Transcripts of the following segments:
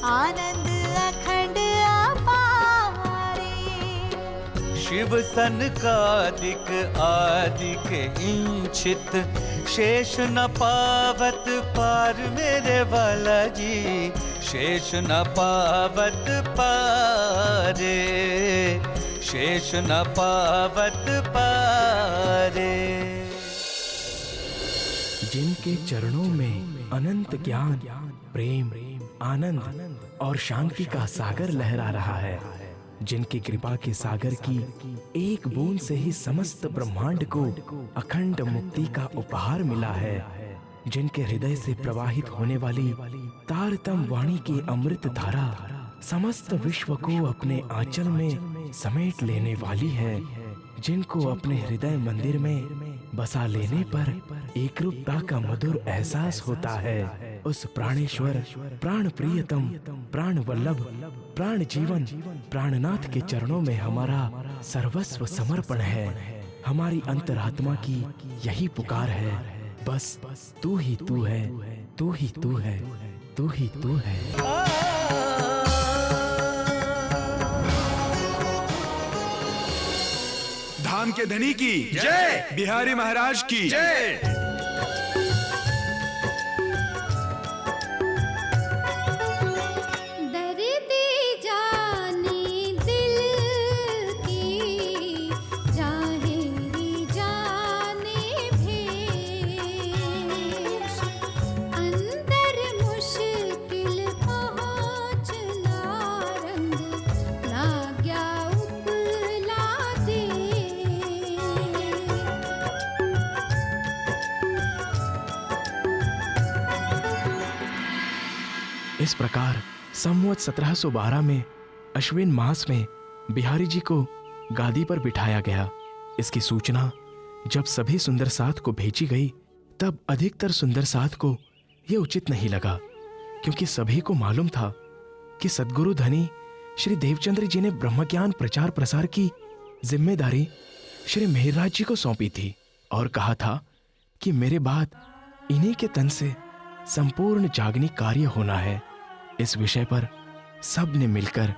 आनंद अखंड अपारे। शिव सनकादिक आदिक इंचित, शेष न पावत पार मेरे वाला जी, शेष न पावत पारे, शेष न पावत पारे। जिनके चरणों में अनंत ज्ञान, प्रेम, आनंद और शांति का सागर लहरा रहा है, जिनकी कृपा के सागर की एक बूंद से ही समस्त ब्रह्मांड को अखंड मुक्ति का उपहार मिला है, जिनके हृदय से प्रवाहित होने वाली तारतम वाणी की अमृत धारा समस्त विश्व को अपने आंचल में समेट लेने वाली है, जिनको अपने हृदय मंदिर में बसा लेने पर एकरूपता का मधुर एहसास होता है, उस प्राणेश्वर, प्राण प्रियतम, प्राण वल्लभ, प्राण जीवन, प्राणनाथ के चरणों में हमारा सर्वस्व समर्पण है। हमारी अंतरात्मा की यही पुकार है, बस तू ही तू है, तू ही तू है, तू ही तू है। धाम के धनी की जय, बिहारी महाराज की जय। इस प्रकार संवत 1712 में अश्विन मास में बिहारी जी को गादी पर बिठाया गया। इसकी सूचना जब सभी सुंदर साथ को भेजी गई, तब अधिकतर सुंदर साथ को यह उचित नहीं लगा, क्योंकि सभी को मालूम था कि सद्गुरु धनी श्री देवचंद्र जी ने ब्रह्मज्ञान प्रचार प्रसार की जिम्मेदारी श्री मेहरराज जी को सौंपी थी और कहा था कि मेरे बाद इन्हीं के तन से संपूर्ण जागनी कार्य होना है। इस विषय पर सब ने मिलकर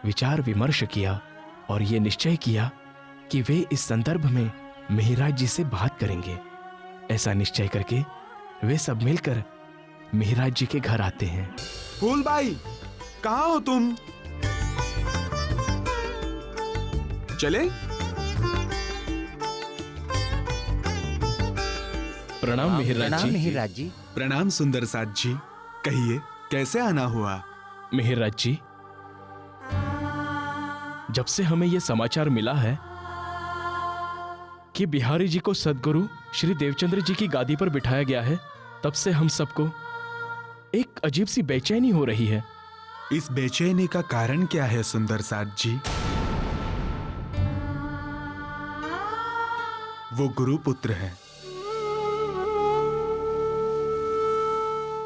विचार विमर्श किया और ये निश्चय किया कि वे इस संदर्भ में मेहरराज जी से बात करेंगे। ऐसा निश्चय करके वे सब मिलकर मेहरराज जी के घर आते हैं। फूलबाई, कहाँ हो तुम? चले? प्रणाम मेहरराज जी। प्रणाम सुंदर साथ जी। कहिए, कैसे आना हुआ? मेहरराज जी, जब से हमें यह समाचार मिला है कि बिहारी जी को सद्गुरु श्री देवचंद्र जी की गादी पर बिठाया गया है, तब से हम सबको एक अजीब सी बेचैनी हो रही है। इस बेचैनी का कारण क्या है सुंदर साथ जी? वो गुरुपुत्र है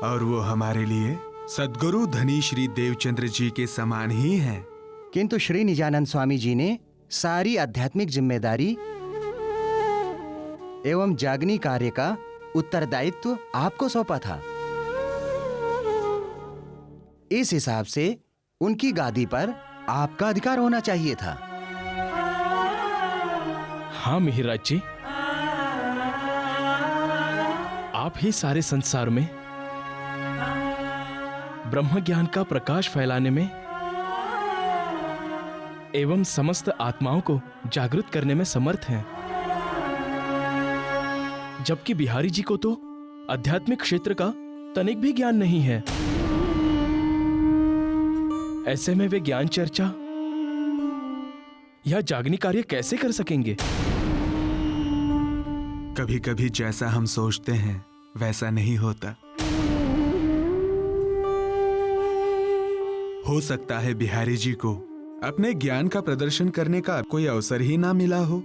और वो हमारे लिए सद्गुरु धनी श्री देवचंद्र जी के समान ही हैं। किंतु श्री निजानंद स्वामी जी ने सारी आध्यात्मिक जिम्मेदारी एवं जागनी कार्य का उत्तरदायित्व आपको सौंपा था। इस हिसाब से उनकी गादी पर आपका अधिकार होना चाहिए था। हाँ मेहरराज जी, आप ही सारे संसार में ब्रह्म ज्ञान का प्रकाश फैलाने में एवं समस्त आत्माओं को जागृत करने में समर्थ हैं। जबकि बिहारी जी को तो आध्यात्मिक क्षेत्र का तनिक भी ज्ञान नहीं है। ऐसे में वे ज्ञान चर्चा या जागनी कार्य कैसे कर सकेंगे? कभी कभी जैसा हम सोचते हैं वैसा नहीं होता। हो सकता है बिहारी जी को अपने ज्ञान का प्रदर्शन करने का कोई अवसर ही ना मिला हो।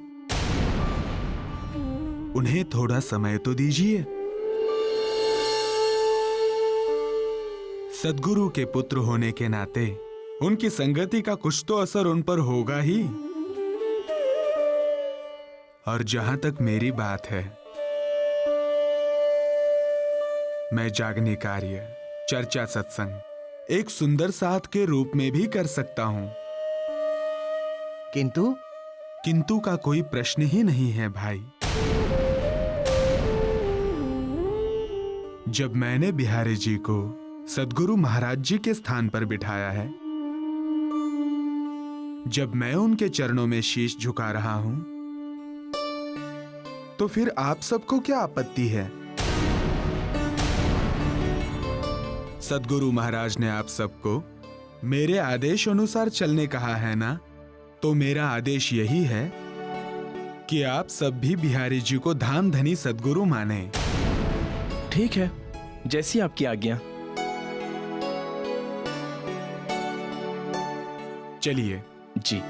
उन्हें थोड़ा समय तो दीजिए। सद्गुरु के पुत्र होने के नाते उनकी संगति का कुछ तो असर उन पर होगा ही। और जहां तक मेरी बात है, मैं जागनी कार्य, चर्चा, सत्संग एक सुंदर साथ के रूप में भी कर सकता हूं। किंतु का कोई प्रश्न ही नहीं है भाई। जब मैंने बिहारी जी को सद्गुरु महाराज जी के स्थान पर बिठाया है, जब मैं उनके चरणों में शीश झुका रहा हूं, तो फिर आप सबको क्या आपत्ति है? सद्गुरु महाराज ने आप सबको मेरे आदेश अनुसार चलने कहा है ना, तो मेरा आदेश यही है कि आप सब भी बिहारी जी को धाम धनी सद्गुरु माने। ठीक है, जैसी आपकी आज्ञा। चलिए। जी।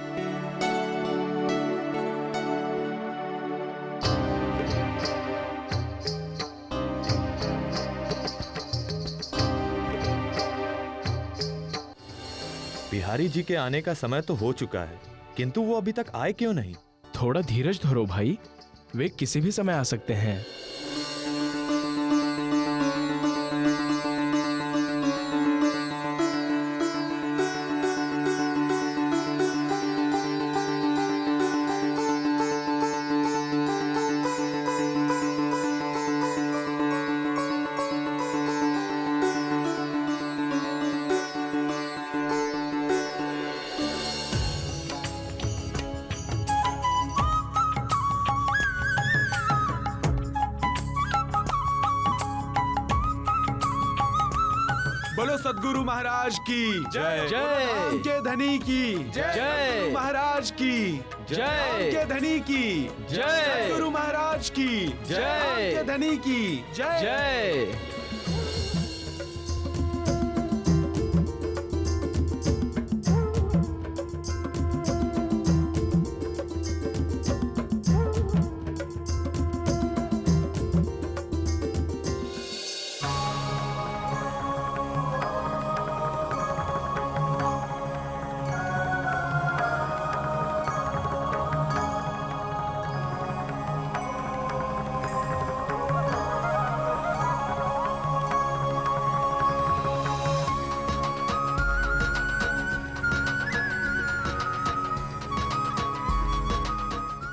बिहारी जी के आने का समय तो हो चुका है, किंतु वो अभी तक आए क्यों नहीं? थोड़ा धीरज धरो भाई, वे किसी भी समय आ सकते हैं। बोलो सद्गुरु महाराज की जय। जय। धाम के धनी की जय। सद्गुरु महाराज की जय। धाम के धनी की जय। सद्गुरु महाराज की जय। धाम के धनी की जय। जय।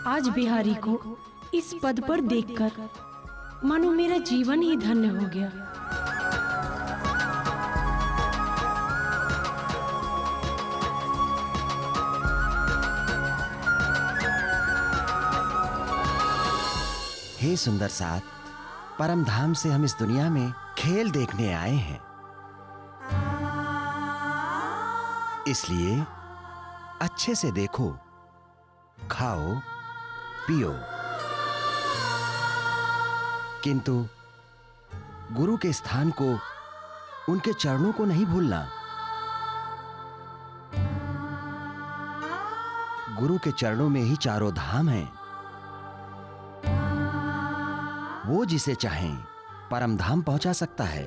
आज बिहारी को इस पद पर देखकर मानो मेरा जीवन ही धन्य हो गया। हे सुंदर साथ, परम धाम से हम इस दुनिया में खेल देखने आए हैं, इसलिए अच्छे से देखो, खाओ, पियो, किंतु गुरु के स्थान को, उनके चरणों को नहीं भूलना। गुरु के चरणों में ही चारों धाम हैं। वो जिसे चाहें परम धाम पहुंचा सकता है,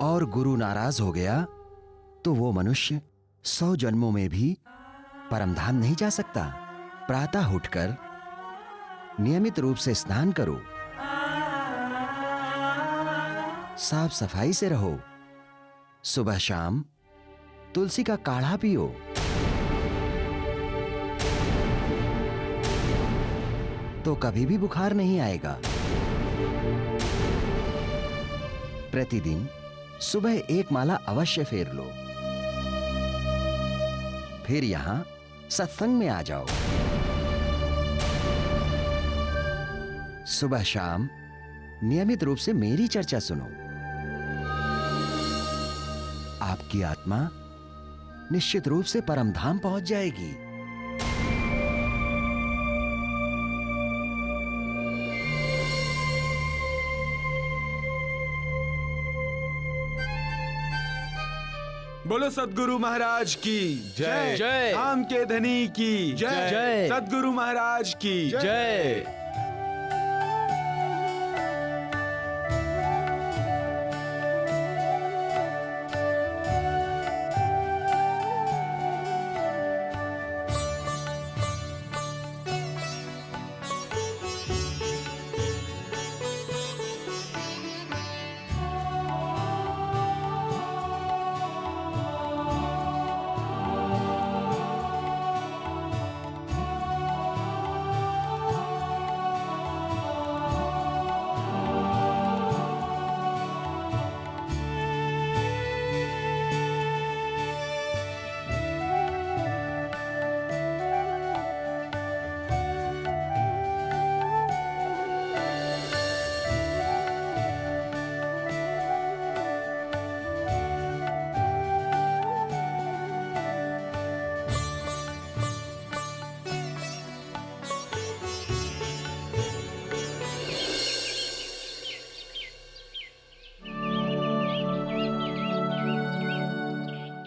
और गुरु नाराज हो गया तो वो मनुष्य 100 जन्मों में भी परम धाम नहीं जा सकता। प्रातः उठकर नियमित रूप से स्नान करो, साफ सफाई से रहो, सुबह शाम तुलसी का काढ़ा पियो, तो कभी भी बुखार नहीं आएगा। प्रतिदिन सुबह एक माला अवश्य फेर लो, फिर यहां सत्संग में आ जाओ। सुबह शाम नियमित रूप से मेरी चर्चा सुनो। आपकी आत्मा निश्चित रूप से परम धाम पहुंच जाएगी। बोलो सद्गुरु महाराज की जय। जय। धाम के धनी की जय। जय। सद्गुरु महाराज की जय।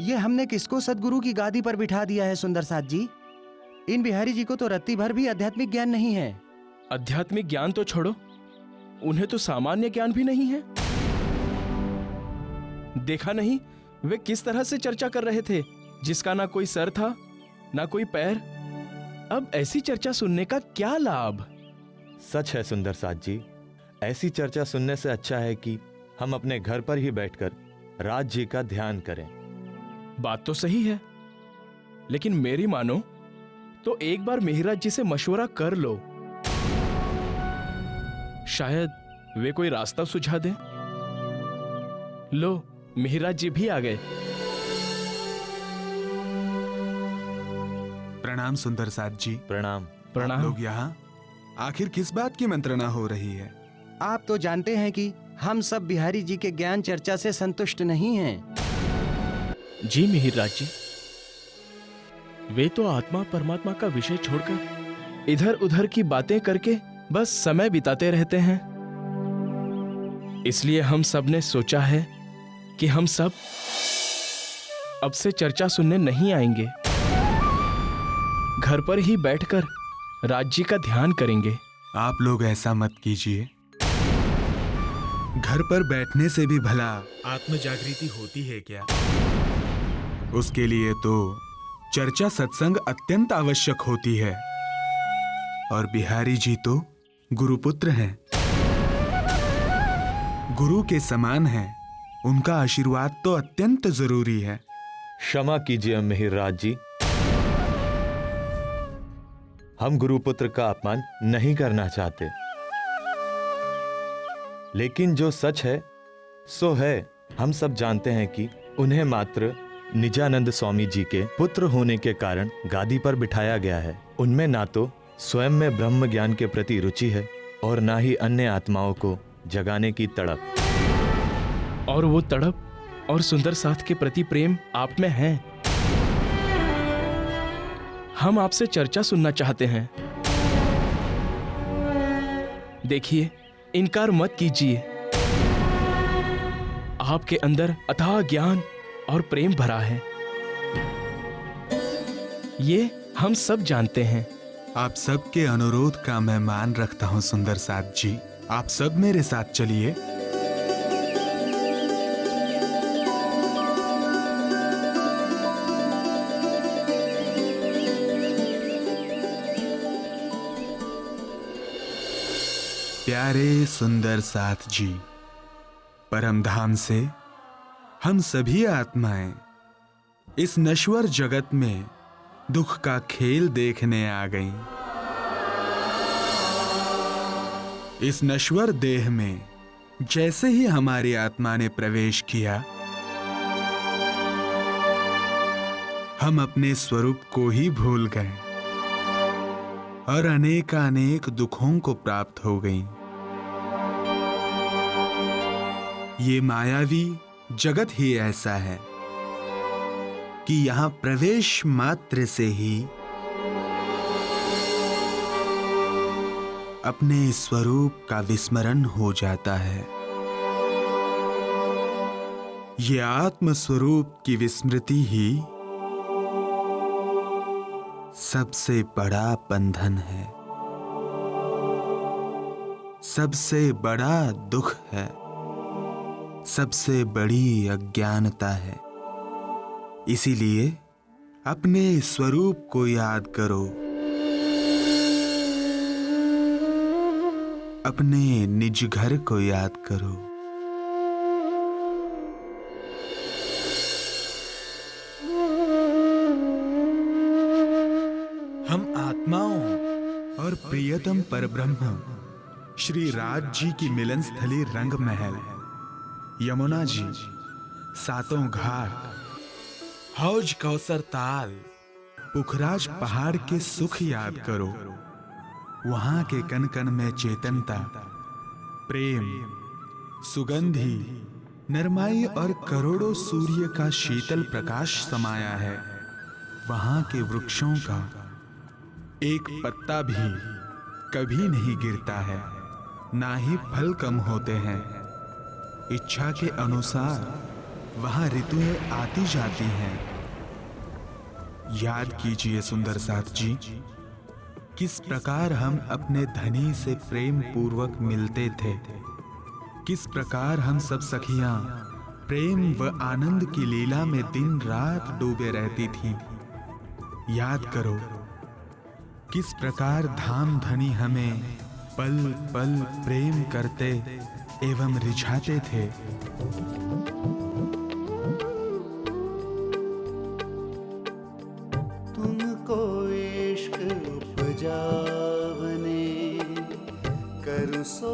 ये हमने किसको सदगुरु की गादी पर बिठा दिया है सुंदर साथ जी? इन बिहारी जी को तो रत्ती भर भी आध्यात्मिक ज्ञान नहीं है। आध्यात्मिक ज्ञान तो छोड़ो, उन्हें तो सामान्य ज्ञान भी नहीं है। देखा नहीं वे किस तरह से चर्चा कर रहे थे, जिसका ना कोई सर था ना कोई पैर। अब ऐसी चर्चा सुनने का क्या लाभ? सच है सुंदर साथ जी, ऐसी चर्चा सुनने से अच्छा है कि हम अपने घर पर ही बैठकर राज जी का ध्यान करें। बात तो सही है, लेकिन मेरी मानो तो एक बार मिहिराज जी से मशवरा कर लो, शायद वे कोई रास्ता सुझा दें। लो, मिहिराज जी भी आ गए। प्रणाम सुंदर साथ जी। प्रणाम। प्रणाम। लोग यहाँ आखिर किस बात की मंत्रणा हो रही है? आप तो जानते हैं कि हम सब बिहारी जी के ज्ञान चर्चा से संतुष्ट नहीं हैं। जी मिहिराज जी, वे तो आत्मा परमात्मा का विषय छोड़कर इधर उधर की बातें करके बस समय बिताते रहते हैं। इसलिए हम सब ने सोचा है कि हम सब अब से चर्चा सुनने नहीं आएंगे, घर पर ही बैठकर राज जी का ध्यान करेंगे। आप लोग ऐसा मत कीजिए। घर पर बैठने से भी भला आत्म जागृति होती है क्या? उसके लिए तो चर्चा सत्संग अत्यंत आवश्यक होती है। और बिहारी जी तो गुरुपुत्र हैं, गुरु के समान हैं। उनका आशीर्वाद तो अत्यंत जरूरी है। क्षमा कीजिए मिहिरराज जी, हम गुरुपुत्र का अपमान नहीं करना चाहते, लेकिन जो सच है सो है। हम सब जानते हैं कि उन्हें मात्र निजानंद स्वामी जी के पुत्र होने के कारण गादी पर बिठाया गया है। उनमें ना तो स्वयं में ब्रह्म ज्ञान के प्रति रुचि है और ना ही अन्य आत्माओं को जगाने की तड़प। और वो तड़प और सुंदर साथ के प्रति प्रेम आप में है। हम आपसे चर्चा सुनना चाहते हैं। देखिए, इनकार मत कीजिए। आपके अंदर अथाह ज्ञान और प्रेम भरा है, ये हम सब जानते हैं। आप सबके अनुरोध का मैं मान रखता हूं सुंदर साथ जी। आप सब मेरे साथ चलिए। प्यारे सुंदर साथ जी, परम धाम से हम सभी आत्माएं इस नश्वर जगत में दुख का खेल देखने आ गईं। इस नश्वर देह में जैसे ही हमारी आत्मा ने प्रवेश किया, हम अपने स्वरूप को ही भूल गए और अनेकानेक दुखों को प्राप्त हो गईं। ये मायावी जगत ही ऐसा है कि यहां प्रवेश मात्र से ही अपने स्वरूप का विस्मरण हो जाता है। ये आत्म स्वरूप की विस्मृति ही सबसे बड़ा बंधन है, सबसे बड़ा दुख है, सबसे बड़ी अज्ञानता है। इसीलिए अपने स्वरूप को याद करो, अपने निज घर को याद करो। हम आत्माओं और प्रियतम परब्रह्म श्री राज जी की मिलन स्थली रंग महल, यमुना जी, सातों घाट, हौज कौसर ताल, पुखराज पहाड़ के सुख याद करो। वहां के कण कण में चेतनता, प्रेम, सुगंधी, नरमाई और करोड़ों सूर्य का शीतल प्रकाश समाया है। वहां के वृक्षों का एक पत्ता भी कभी नहीं गिरता है, ना ही फल कम होते हैं। इच्छा के अनुसार वहां ऋतुएं आती जाती हैं। याद कीजिए सुंदर साथ जी, किस प्रकार हम अपने धनी से प्रेम पूर्वक मिलते थे, किस प्रकार हम सब सखियां प्रेम व आनंद की लीला में दिन रात डूबे रहती थीं। याद करो किस प्रकार धाम धनी हमें पल पल प्रेम करते एवं रिझाते थे। तुमको इश्क उपजावने करूं सो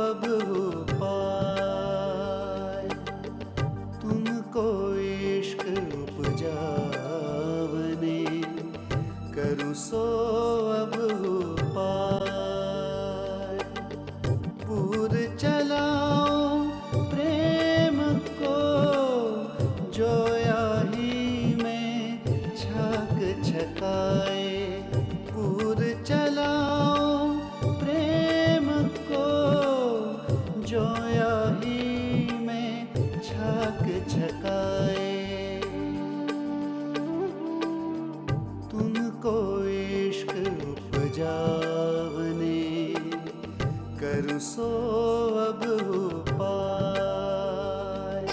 अब हो पाए। तुमको इश्क उपजावने करूं सो अब हो पाए। पूर चलाऊं प्रेम को जोया ही में छाक छकाए। पूर चलाऊं प्रेम को जोया ही में छाक छकाए। तुमको इश्क उपजावने करूं सो अब हो पाए।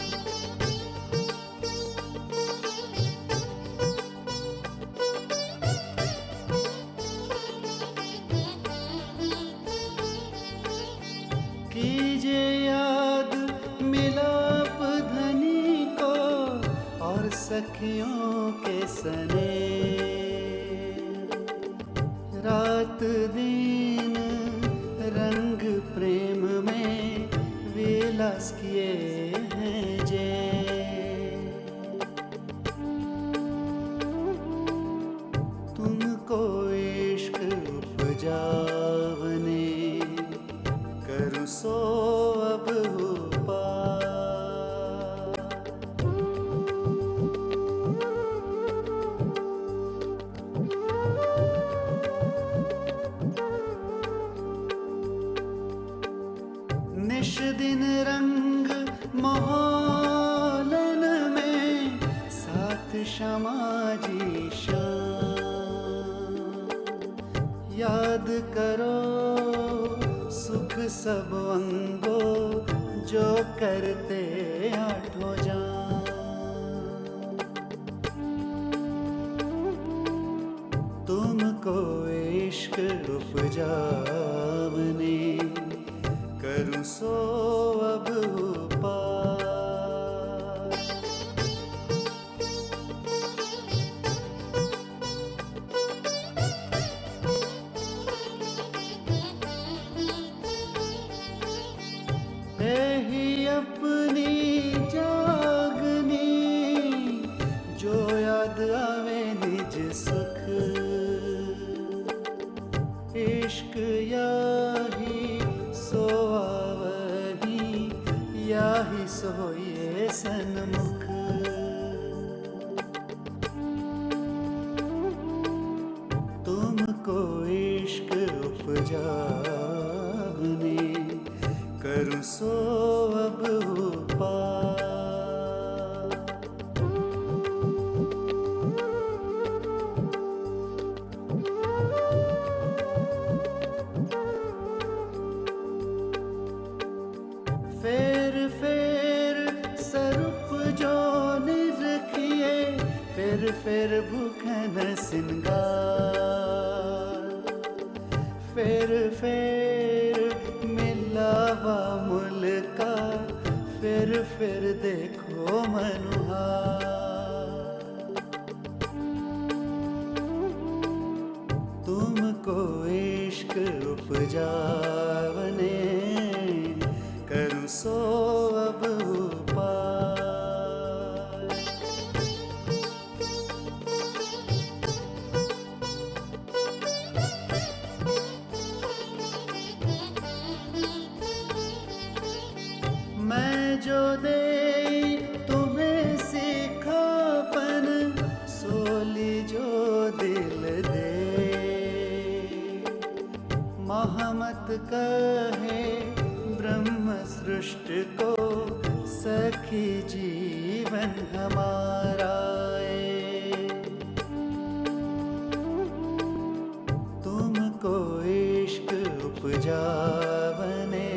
कीजिए याद मिलाप धनी को और सखियों के सने। रात दिन रंग प्रेम में विलास किए हैं जे। तुमको इश्क उपजावने करूं सो अब हो पाए। निश दिन रंग मोहलन में साथ क्षमा जी शाम। याद करो सुख सब अंगो जो करते आठों जान। तुमको इश्क उपजावने करूं सो अब हो पाए। ही अपनी जागनी जो याद आवे निज सुख। इश्क याही सो आवही याही सोये सन्मुख। तुमको इश्क उपजावने करूं सो अब हो पाए। फेर फेर सरूप जो निरखिए फेर फेर भूखन सिंगार। फेर फेर मिलावा मुल्का फिर देखो मनुहार। तुमको इश्क उपजावने करूं सो अब पाए। मैं जो दे तुम्हें सिखापन सोली जो दिल दे। महमत कहे ब्रह्म सृष्टि को सखी जीवन हमारा तुमको इश्क उपजावने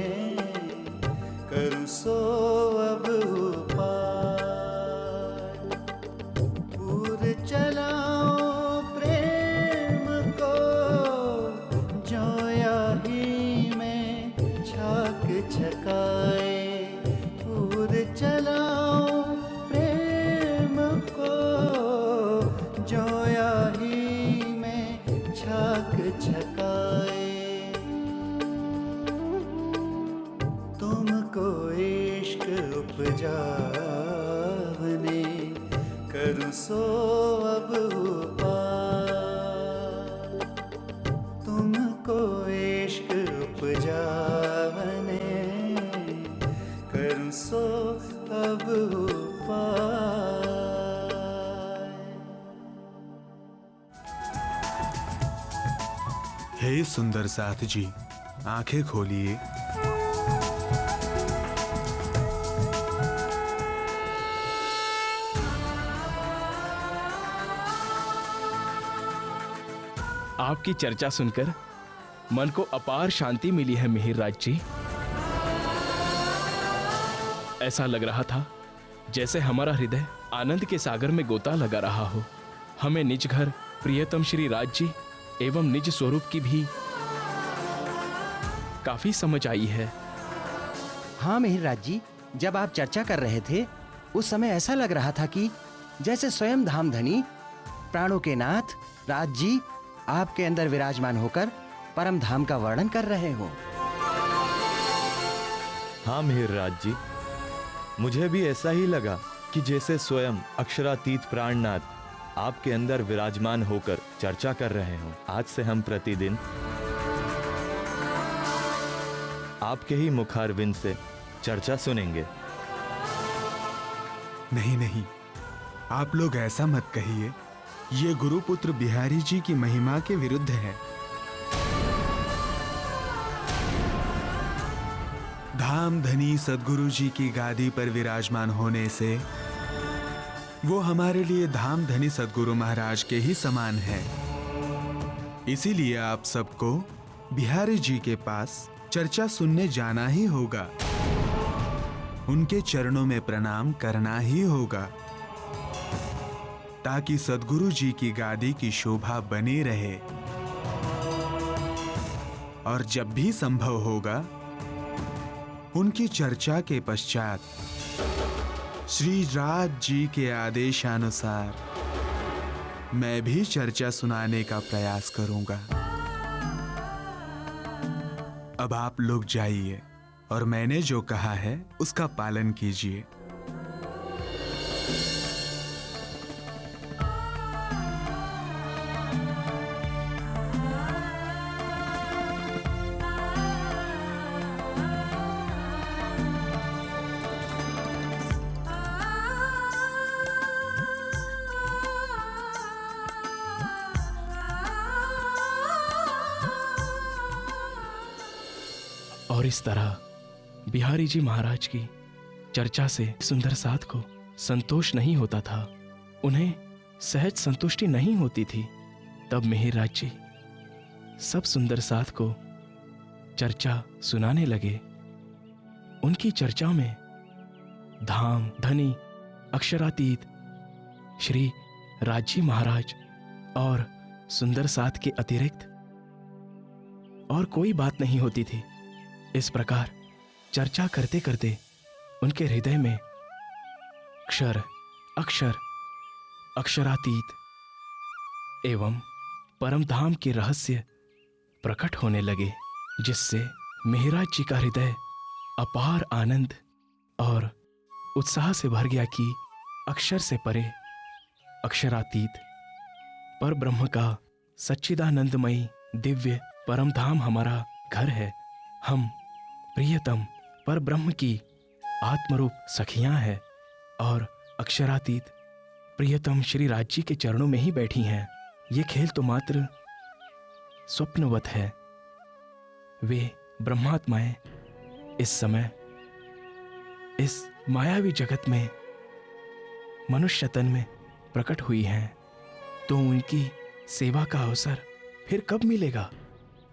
करूं सो अब पार पूर चलाओ प्रेम को जोया ही में छाक छकाए पूर चलाओ प्रेम को जोया ही में छाक छकाए तुमको इश्क उपजावने करूं सो अब पार तुमको इश्क उपजावने करूं सो अब पार। हे सुंदर साथ जी, आंखें खोलिए। आपकी चर्चा सुनकर मन को अपार शांति मिली है मिहिरराज जी। ऐसा लग रहा था जैसे हमारा हृदय आनंद के सागर में गोता लगा रहा हो। हमें निज घर प्रियतम श्री राज जी एवं निज स्वरूप की भी काफी समझ आई है। हाँ मिहिरराज जी, जब आप चर्चा कर रहे थे उस समय ऐसा लग रहा था कि जैसे स्वयं धामधनी प्राणों के नाथ राज जी आपके अंदर विराजमान होकर परम धाम का वर्णन कर रहे हो। हाँ मिहिरराज जी, मुझे भी ऐसा ही लगा कि जैसे स्वयं अक्षरातीत प्राणनाथ आपके अंदर विराजमान होकर चर्चा कर रहे हो। आज से हम प्रतिदिन आपके ही मुखारविंद से चर्चा सुनेंगे। नहीं नहीं, आप लोग ऐसा मत कहिए, ये गुरुपुत्र बिहारी जी की महिमा के विरुद्ध है। धाम धनी सद्गुरु जी की गादी पर विराजमान होने से वो हमारे लिए धाम धनी सद्गुरु महाराज के ही समान है। इसीलिए आप सबको बिहारी जी के पास चर्चा सुनने जाना ही होगा, उनके चरणों में प्रणाम करना ही होगा, ताकि सद्गुरु जी की गादी की शोभा बनी रहे। और जब भी संभव होगा उनकी चर्चा के पश्चात श्री राज जी के आदेशानुसार मैं भी चर्चा सुनाने का प्रयास करूंगा। अब आप लोग जाइए और मैंने जो कहा है उसका पालन कीजिए। और इस तरह बिहारी जी महाराज की चर्चा से सुंदर साथ को संतोष नहीं होता था, उन्हें सहज संतुष्टि नहीं होती थी। तब मिहिरराज जी सब सुंदर साथ को चर्चा सुनाने लगे। उनकी चर्चा में धाम धनी अक्षरातीत श्री राजी महाराज और सुंदर साथ के अतिरिक्त और कोई बात नहीं होती थी। इस प्रकार चर्चा करते करते उनके हृदय में क्षर अक्षर अक्षरातीत एवं परम धाम के रहस्य प्रकट होने लगे, जिससे मिहिरराज जी का हृदय अपार आनंद और उत्साह से भर गया कि अक्षर से परे अक्षरातीत पर ब्रह्म का सच्चिदानंदमयी दिव्य परम धाम हमारा घर है। हम प्रियतम पर ब्रह्म की आत्मरूप सखियां हैं और अक्षरातीत प्रियतम श्री राज जी के चरणों में ही बैठी हैं। ये खेल तो मात्र स्वप्नवत है। वे ब्रह्मात्माएं इस समय इस मायावी जगत में मनुष्य तन में प्रकट हुई हैं, तो उनकी सेवा का अवसर फिर कब मिलेगा?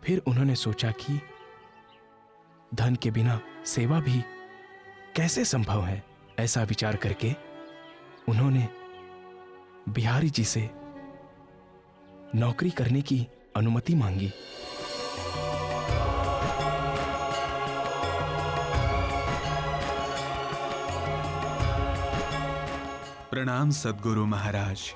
फिर उन्होंने सोचा कि धन के बिना सेवा भी कैसे संभव है। ऐसा विचार करके उन्होंने बिहारी जी से नौकरी करने की अनुमति मांगी। प्रणाम सद्गुरु महाराज।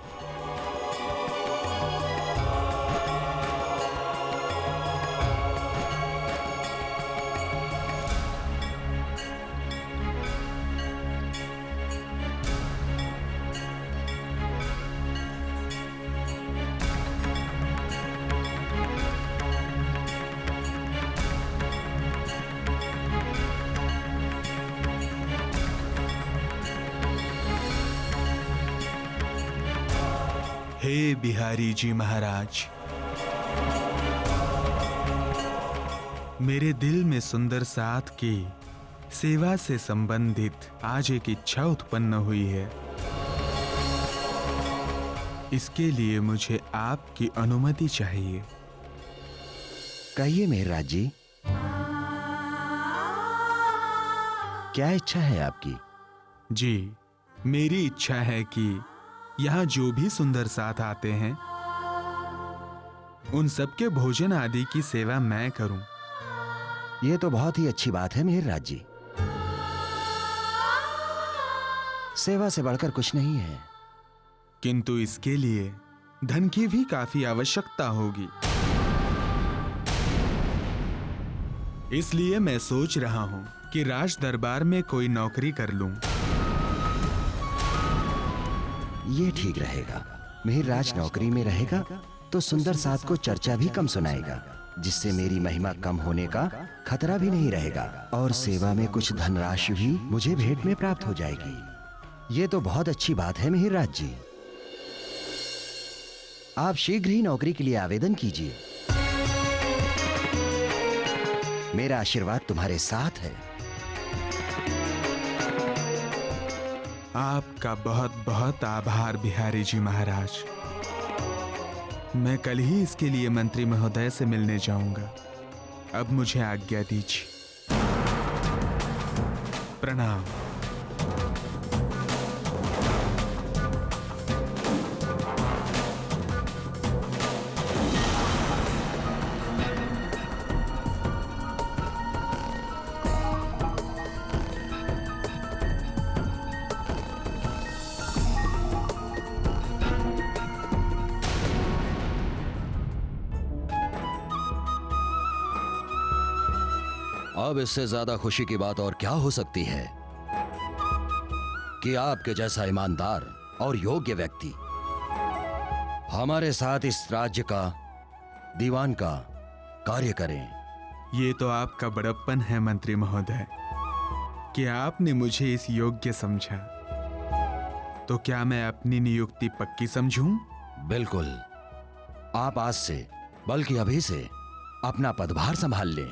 हे बिहारी जी महाराज, मेरे दिल में सुंदर साथ की सेवा से संबंधित आज एक इच्छा उत्पन्न हुई है। इसके लिए मुझे आपकी अनुमति चाहिए। कहिए मेहराज जी, क्या इच्छा है आपकी? जी, मेरी इच्छा है कि यहाँ जो भी सुंदर साथ आते हैं उन सबके भोजन आदि की सेवा मैं करूं। ये तो बहुत ही अच्छी बात है मेहराज जी। सेवा से बढ़कर कुछ नहीं है। किंतु इसके लिए धन की भी काफी आवश्यकता होगी। इसलिए मैं सोच रहा हूं कि राज दरबार में कोई नौकरी कर लूं। ये ठीक रहेगा। मेहराज नौकरी में रहेगा तो सुंदर साथ को चर्चा भी कम सुनाएगा, जिससे मेरी महिमा कम होने का खतरा भी नहीं रहेगा, और सेवा में कुछ धनराशि भी मुझे भेंट में प्राप्त हो जाएगी। ये तो बहुत अच्छी बात है मेहराज जी। आप शीघ्र ही नौकरी के लिए आवेदन कीजिए। मेरा आशीर्वाद तुम्हारे साथ है। आपका बहुत बहुत आभार बिहारी जी महाराज। मैं कल ही इसके लिए मंत्री महोदय से मिलने जाऊंगा। अब मुझे आज्ञा दीजिए। प्रणाम। अब इससे ज्यादा खुशी की बात और क्या हो सकती है कि आपके जैसा ईमानदार और योग्य व्यक्ति हमारे साथ इस राज्य का दीवान का कार्य करें। ये तो आपका बड़प्पन है मंत्री महोदय कि आपने मुझे इस योग्य समझा। तो क्या मैं अपनी नियुक्ति पक्की समझूं? बिल्कुल। आप आज से, बल्कि अभी से अपना पदभार संभाल लें।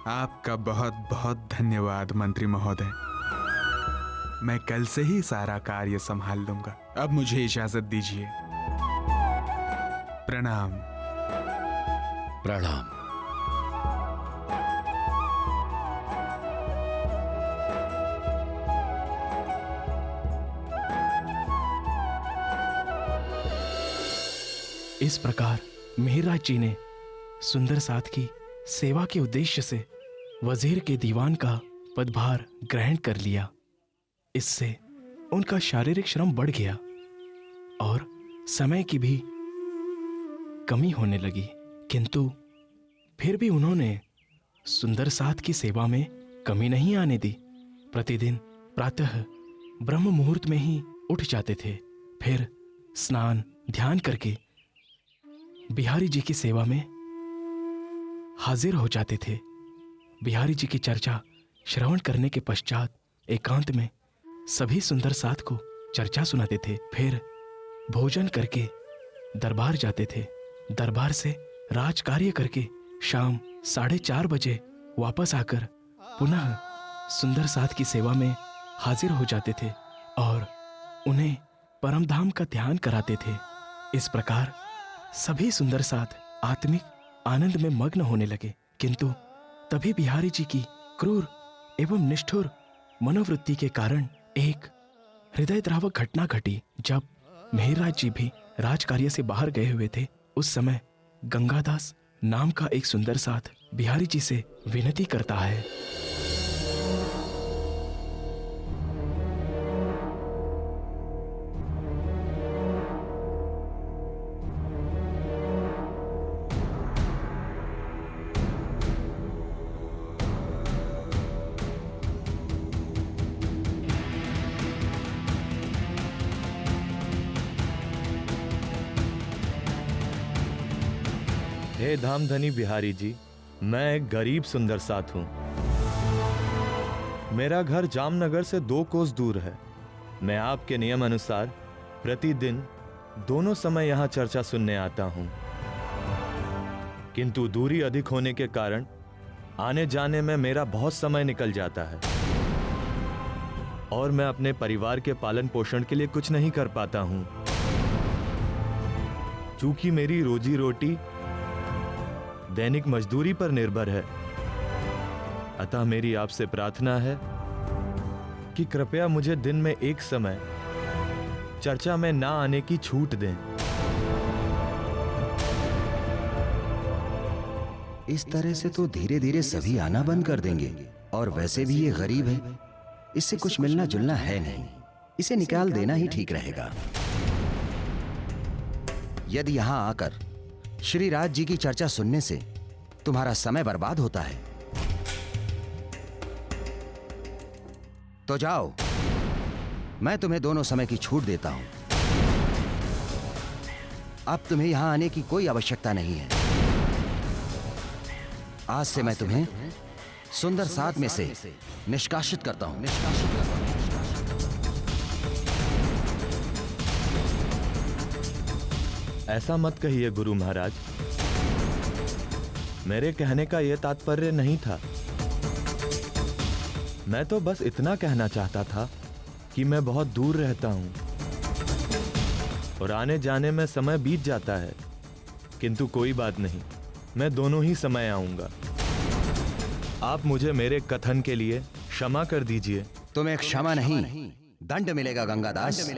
आपका बहुत बहुत धन्यवाद मंत्री महोदय। मैं कल से ही सारा कार्य संभाल लूंगा। अब मुझे इजाजत दीजिए। प्रणाम। प्रणाम। इस प्रकार मेहराज जी ने सुंदर साथ की सेवा के उद्देश्य से वजीर के दीवान का पदभार ग्रहण कर लिया। इससे उनका शारीरिक श्रम बढ़ गया और समय की भी कमी होने लगी, किंतु फिर भी उन्होंने सुंदर साथ की सेवा में कमी नहीं आने दी। प्रतिदिन प्रातः ब्रह्म मुहूर्त में ही उठ जाते थे, फिर स्नान ध्यान करके बिहारी जी की सेवा में हाजिर हो जाते थे। बिहारी जी की चर्चा श्रवण करने के पश्चात एकांत में सभी सुंदर साथ को चर्चा सुनाते थे। फिर भोजन करके दरबार जाते थे। दरबार से राज कार्य करके शाम 4:30 बजे वापस आकर पुनः सुंदर साथ की सेवा में हाजिर हो जाते थे और उन्हें परमधाम का ध्यान कराते थे। इस प्रकार सभी सुंदर साथ आत्मिक आनंद में मग्न होने लगे। किंतु तभी बिहारी जी की क्रूर एवं निष्ठुर मनोवृत्ति के कारण एक हृदयद्रावक घटना घटी। जब मेहरराज जी भी राजकार्य से बाहर गए हुए थे, उस समय गंगादास नाम का एक सुंदर साथ बिहारी जी से विनती करता है। हे धामधनी बिहारी जी, मैं एक गरीब सुंदर साथ हूं। मेरा घर जामनगर से 2 कोस दूर है। मैं आपके नियम अनुसार प्रतिदिन दोनों समय यहां चर्चा सुनने आता हूं, किंतु दूरी अधिक होने के कारण आने जाने में मेरा बहुत समय निकल जाता है और मैं अपने परिवार के पालन पोषण के लिए कुछ नहीं कर पाता हूं। चूंकि मेरी रोजी रोटी दैनिक मजदूरी पर निर्भर है, अतः मेरी आपसे प्रार्थना है कि कृपया मुझे दिन में एक समय चर्चा में ना आने की छूट दें। इस तरह से तो धीरे धीरे सभी आना बंद कर देंगे, और वैसे भी ये गरीब है, इससे कुछ मिलना जुलना है नहीं, इसे निकाल देना ही ठीक रहेगा। यदि यहां आकर श्री राज जी की चर्चा सुनने से तुम्हारा समय बर्बाद होता है तो जाओ, मैं तुम्हें दोनों समय की छूट देता हूं। अब तुम्हें यहां आने की कोई आवश्यकता नहीं है। आज से मैं तुम्हें सुंदर साथ में से निष्कासित करता हूं। ऐसा मत कहिए गुरु महाराज, मेरे कहने का यह तात्पर्य नहीं था। मैं तो बस इतना कहना चाहता था कि मैं बहुत दूर रहता हूं और आने जाने में समय बीत जाता है, किंतु कोई बात नहीं, मैं दोनों ही समय आऊंगा। आप मुझे मेरे कथन के लिए क्षमा कर दीजिए। तुम्हें क्षमा नहीं, दंड मिलेगा गंगादास।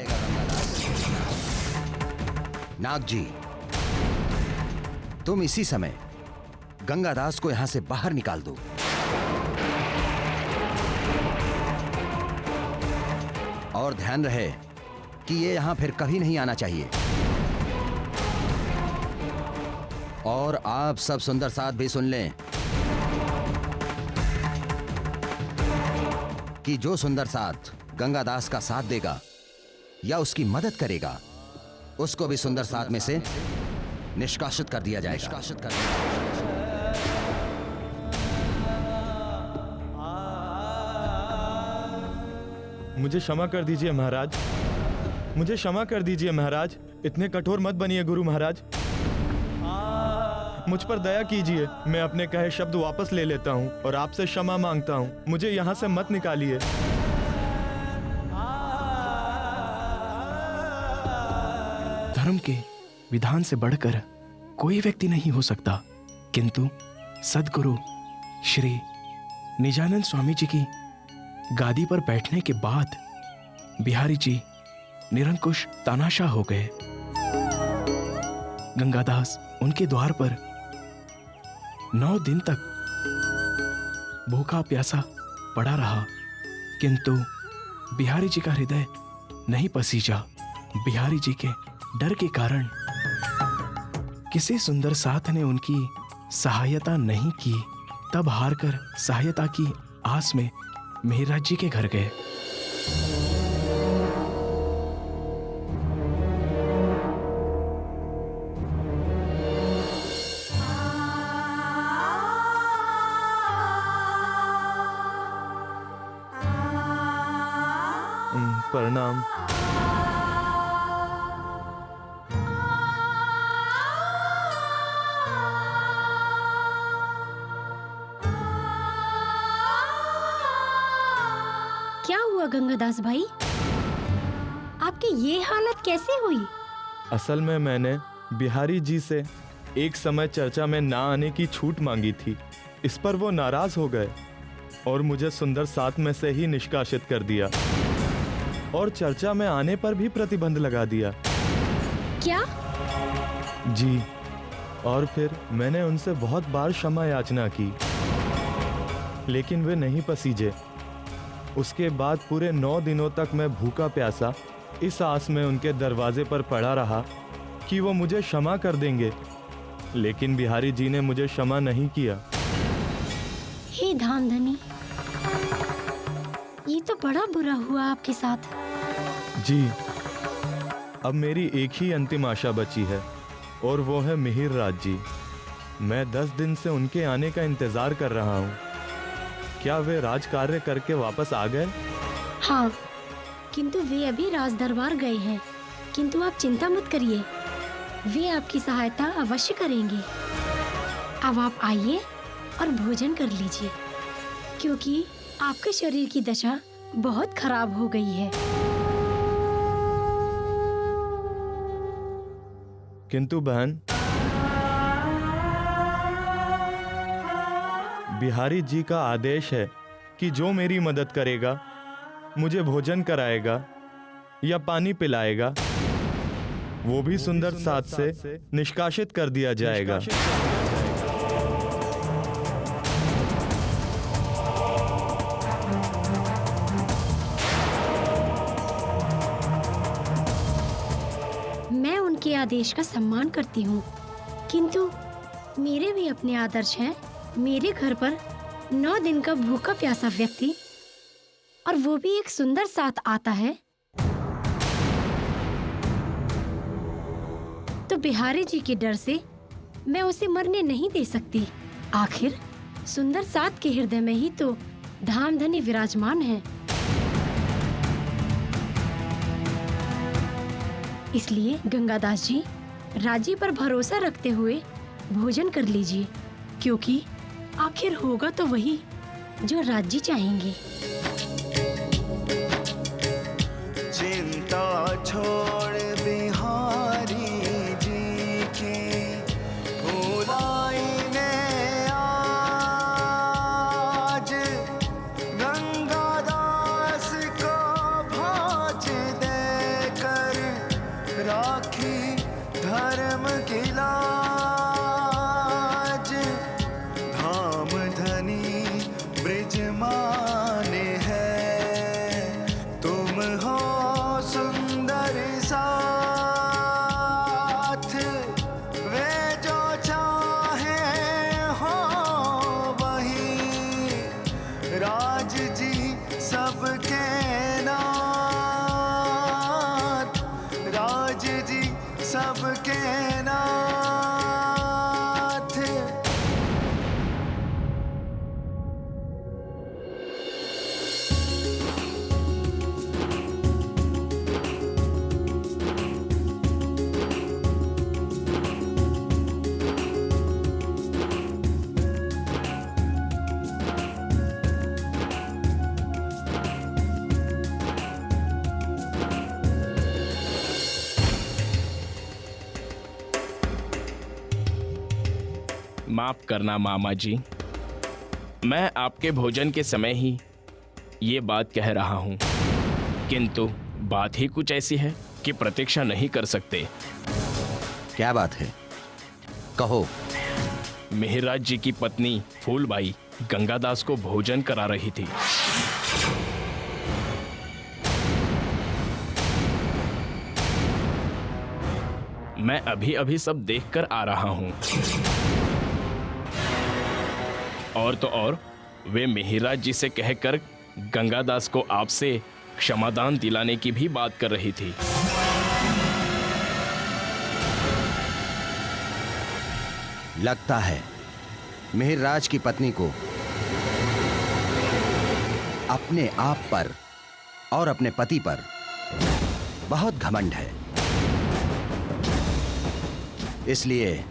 नाग जी, तुम इसी समय गंगादास को यहां से बाहर निकाल दो। और ध्यान रहे कि ये यहां फिर कभी नहीं आना चाहिए। और आप सब सुंदर साथ भी सुन लें कि जो सुंदर साथ गंगादास का साथ देगा या उसकी मदद करेगा, उसको भी सुंदर साथ में से निष्कासित कर दिया जाएगा। मुझे क्षमा कर दीजिए महाराज, मुझे क्षमा कर दीजिए महाराज। इतने कठोर मत बनिए गुरु महाराज, मुझ पर दया कीजिए। मैं अपने कहे शब्द वापस ले लेता हूँ और आपसे क्षमा मांगता हूँ। मुझे यहाँ से मत निकालिए। धर्म के विधान से बढ़कर कोई व्यक्ति नहीं हो सकता, किंतु सद्गुरु श्री निजानंद स्वामी जी की गादी पर बैठने के बाद बिहारी जी निरंकुश तानाशाह हो गए। गंगादास उनके द्वार पर 9 दिन तक भूखा प्यासा पड़ा रहा, किंतु बिहारी जी का हृदय नहीं पसीजा। बिहारी जी के डर के कारण किसी सुंदर साथ ने उनकी सहायता नहीं की। तब हारकर सहायता की आस में मेहरराज जी के घर गए। प्रणाम। क्या हुआ गंगादास भाई? आपकी ये हालत कैसे हुई? असल में मैंने बिहारी जी से एक समय चर्चा में ना आने की छूट मांगी थी। इस पर वो नाराज हो गए और मुझे सुंदर सात में से ही निष्कासित कर दिया और चर्चा में आने पर भी प्रतिबंध लगा दिया। क्या? जी, और फिर मैंने उनसे बहुत बार क्षमा याचना की, लेकिन वे नहीं पसीजे। उसके बाद पूरे 9 दिनों तक मैं भूखा प्यासा इस आस में उनके दरवाजे पर पड़ा रहा कि वो मुझे क्षमा कर देंगे, लेकिन बिहारी जी ने मुझे क्षमा नहीं किया। हे धामधनी, ये तो बड़ा बुरा हुआ आपके साथ। जी, अब मेरी एक ही अंतिम आशा बची है और वो है मिहिर राज जी। मैं 10 दिन से उनके आने का इंतजार कर रहा हूँ। क्या वे राज कार्य करके वापस आ गए? हाँ, किंतु वे अभी राज दरबार गए हैं। किंतु आप चिंता मत करिए, वे आपकी सहायता अवश्य करेंगे। अब आप आइए और भोजन कर लीजिए, क्योंकि आपके शरीर की दशा बहुत खराब हो गई है। किंतु बहन, बिहारी जी का आदेश है कि जो मेरी मदद करेगा, मुझे भोजन कराएगा या पानी पिलाएगा, वो भी सुंदर साथ से निष्कासित कर दिया जाएगा। मैं उनके आदेश का सम्मान करती हूँ, किंतु मेरे भी अपने आदर्श हैं। मेरे घर पर 9 दिन का भूखा प्यासा व्यक्ति, और वो भी एक सुंदर साथ आता है, तो बिहारी जी के डर से मैं उसे मरने नहीं दे सकती। आखिर सुंदर साथ के हृदय में ही तो धामधनी विराजमान है। इसलिए गंगादास जी, राजी पर भरोसा रखते हुए भोजन कर लीजिए, क्योंकि आखिर होगा तो वही जो राज्य चाहेंगे। चिंता छोड़ बिहारी जी की भुलाई ने आज गंगादास को भाज देकर राखी धर्म की लाज। धामधनी ब्रिजमान है, तुम हो सुंदर साथ, वे जो चाहे हो वही राज जी सबके नाथ, राज जी सबके नाथ। माफ करना मामा जी, मैं आपके भोजन के समय ही ये बात कह रहा हूँ, किंतु बात ही कुछ ऐसी है कि प्रतीक्षा नहीं कर सकते। क्या बात है? कहो। मिहिराज जी की पत्नी फूलबाई गंगादास को भोजन करा रही थी। मैं अभी अभी सब देखकर आ रहा हूँ। और तो और वे मिहिराज जी से कहकर गंगादास को आपसे क्षमादान दिलाने की भी बात कर रही थी। लगता है मिहिरराज की पत्नी को अपने आप पर और अपने पति पर बहुत घमंड है, इसलिए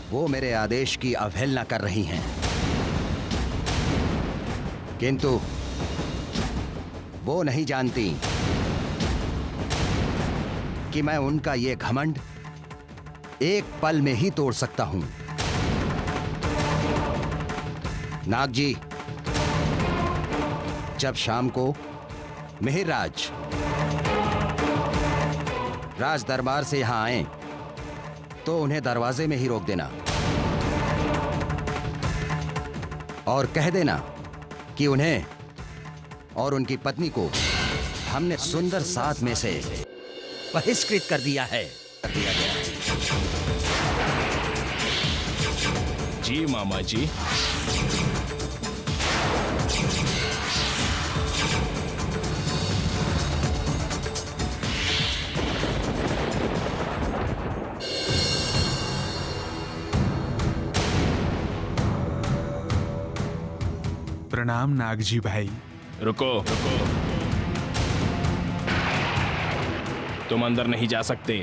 वो मेरे आदेश की अवहेलना कर रही हैं। किंतु वो नहीं जानती कि मैं उनका ये घमंड एक पल में ही तोड़ सकता हूं। नाग जी, जब शाम को मिहिरराज राज दरबार से यहां आए तो उन्हें दरवाजे में ही रोक देना और कह देना कि उन्हें और उनकी पत्नी को हमने सुंदर सात में से बहिष्कृत कर दिया है। जी मामा जी। प्रणाम नागजी भाई। रुको रुको, तुम अंदर नहीं जा सकते।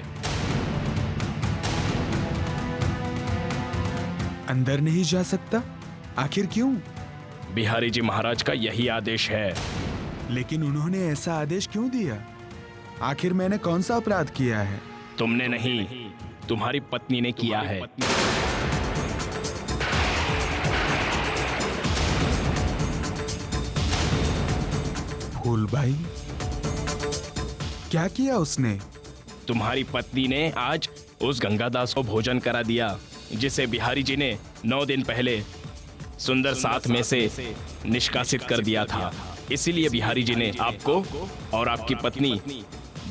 अंदर नहीं जा सकता? आखिर क्यों? बिहारी जी महाराज का यही आदेश है। लेकिन उन्होंने ऐसा आदेश क्यों दिया? आखिर मैंने कौन सा अपराध किया है? तुमने नहीं, तुम्हारी पत्नी ने किया है। फूलबाई, क्या किया उसने? तुम्हारी पत्नी ने आज उस गंगादास को भोजन करा दिया जिसे बिहारी जी ने 9 दिन पहले सुंदर साथ में से निष्कासित कर दिया था। इसीलिए बिहारी जी ने आपको और आपकी पत्नी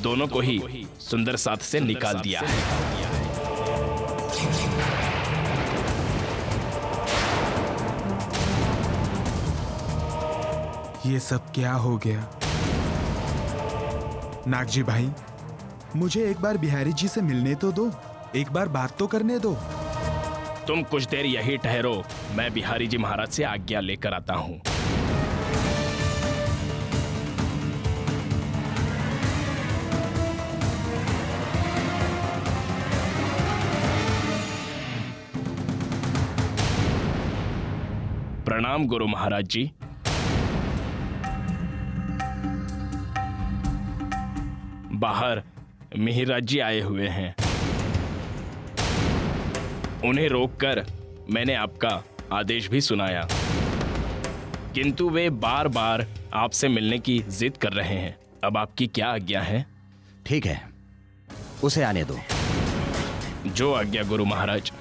दोनों को ही सुंदर साथ से निकाल दिया है। ये सब क्या हो गया? नागजी भाई, मुझे एक बार बिहारी जी से मिलने तो दो, एक बार बात तो करने दो। तुम कुछ देर यही ठहरो, मैं बिहारी जी महाराज से आज्ञा लेकर आता हूं। प्रणाम गुरु महाराज जी। बाहर मिहिरराज जी आए हुए हैं। उन्हें रोककर मैंने आपका आदेश भी सुनाया, किंतु वे बार बार आपसे मिलने की जिद कर रहे हैं। अब आपकी क्या आज्ञा है? ठीक है, उसे आने दो। जो आज्ञा गुरु महाराज।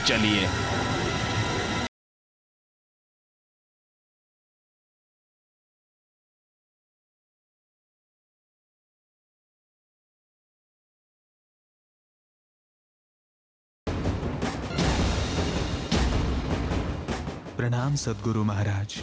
चलिए। प्रणाम सद्गुरु महाराज।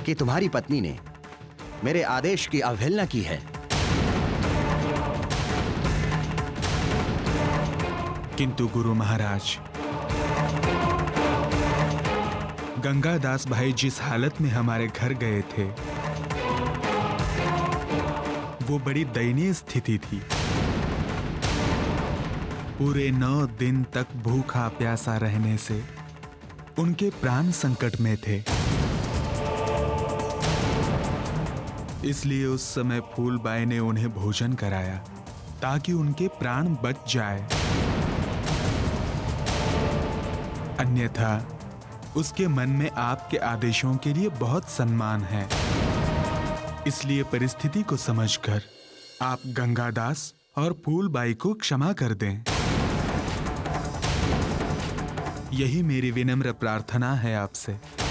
कि तुम्हारी पत्नी ने मेरे आदेश की अवहेलना की है। किंतु गुरु महाराज, गंगादास भाई जिस हालत में हमारे घर गए थे वो बड़ी दयनीय स्थिति थी। पूरे 9 दिन तक भूखा प्यासा रहने से उनके प्राण संकट में थे। इसलिए उस समय फूलबाई ने उन्हें भोजन कराया ताकि उनके प्राण बच जाए। अन्यथा उसके मन में आपके आदेशों के लिए बहुत सम्मान है। इसलिए परिस्थिति को समझकर आप गंगादास और फूलबाई को क्षमा कर दें। यही मेरी विनम्र प्रार्थना है आपसे।